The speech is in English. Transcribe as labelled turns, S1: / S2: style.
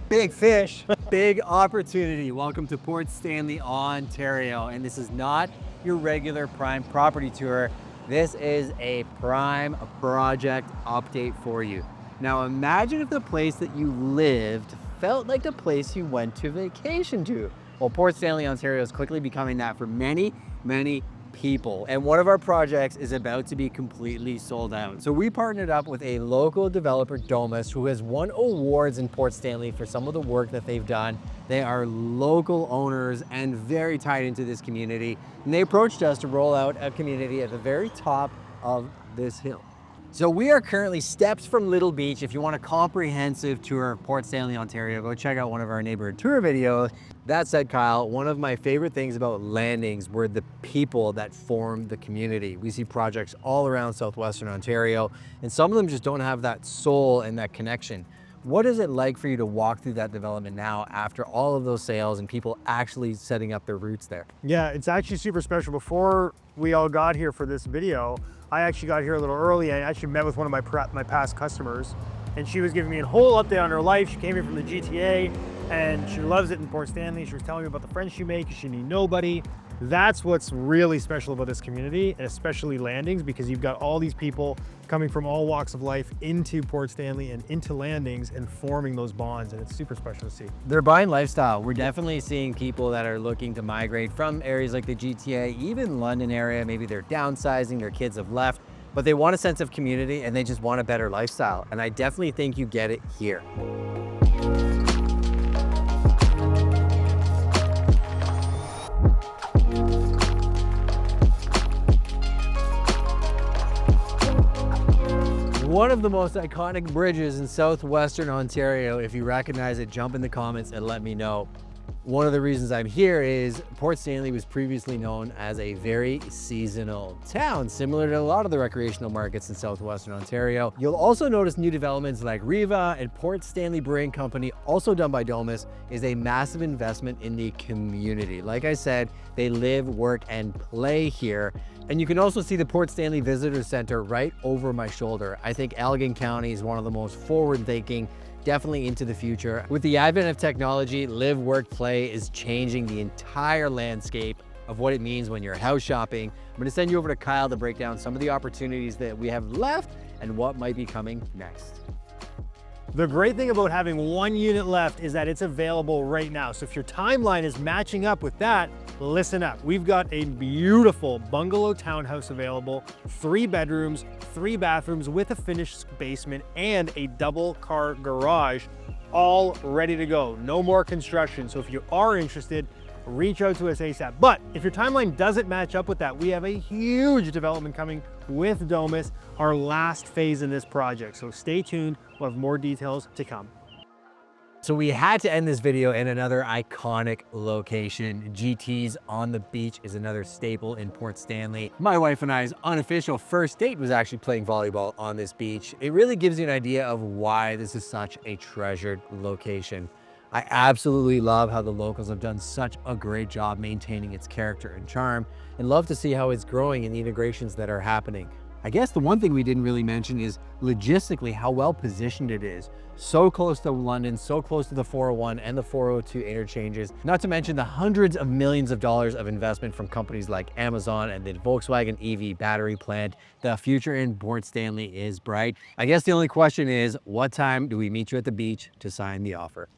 S1: Big fish, big opportunity. Welcome to Port Stanley, Ontario. And this is not your regular prime property tour. This is a prime project update for you. Now imagine if the place that you lived felt like the place you went to vacation to. Well, Port Stanley, Ontario is quickly becoming that for many, many people. And one of our projects is about to be completely sold out. So we partnered up with a local developer, Domus, who has won awards in Port Stanley for some of the work that they've done. They are local owners and very tied into this community. And they approached us to roll out a community at the very top of this hill. So we are currently steps from Little Beach. If you want a comprehensive tour of Port Stanley, Ontario, go check out one of our neighborhood tour videos. That said, Kyle, one of my favorite things about landings were the people that form the community. We see projects all around Southwestern Ontario, and some of them just don't have that soul and that connection. What is it like for you to walk through that development now after all of those sales and people actually setting up their roots there?
S2: Yeah, it's actually super special. Before we all got here for this video, I actually got here a little early. I actually met with one of my past customers, and she was giving me a whole update on her life. She came here from the GTA, and she loves it in Port Stanley. She was telling me about the friends she made because she knew nobody. That's what's really special about this community, and especially landings, because you've got all these people coming from all walks of life into Port Stanley and into landings and forming those bonds, and it's super special to see.
S1: Their buying lifestyle, we're definitely seeing people that are looking to migrate from areas like the GTA, even London area. Maybe they're downsizing, their kids have left, but they want a sense of community and they just want a better lifestyle. And I definitely think you get it here. One of the most iconic bridges in Southwestern Ontario. If you recognize it, jump in the comments and let me know. One of the reasons I'm here is Port Stanley was previously known as a very seasonal town, similar to a lot of the recreational markets in Southwestern Ontario. You'll also notice new developments like Riva and Port Stanley Brewing Company, also done by Domus, is a massive investment in the community. Like I said, they live, work, and play here. And you can also see the Port Stanley Visitor Center right over my shoulder. I think Elgin County is one of the most forward-thinking, definitely into the future. With the advent of technology, live, work, play is changing the entire landscape of what it means when you're house shopping. I'm gonna send you over to Kyle to break down some of the opportunities that we have left and what might be coming next.
S2: The great thing about having one unit left is that it's available right now. So if your timeline is matching up with that, listen up. We've got a beautiful bungalow townhouse available, 3 bedrooms, 3 bathrooms with a finished basement and a double car garage, all ready to go. No more construction. So if you are interested, reach out to us ASAP. But if your timeline doesn't match up with that, we have a huge development coming with Domus, our last phase in this project. So stay tuned, we'll have more details to come.
S1: So we had to end this video in another iconic location. GT's on the beach is another staple in Port Stanley. My wife and I's unofficial first date was actually playing volleyball on this beach. It really gives you an idea of why this is such a treasured location. I absolutely love how the locals have done such a great job maintaining its character and charm, and love to see how it's growing and the integrations that are happening. I guess the one thing we didn't really mention is logistically how well positioned it is. So close to London, so close to the 401 and the 402 interchanges, not to mention the hundreds of millions of dollars of investment from companies like Amazon and the Volkswagen EV battery plant. The future in Port Stanley is bright. I guess the only question is, what time do we meet you at the beach to sign the offer?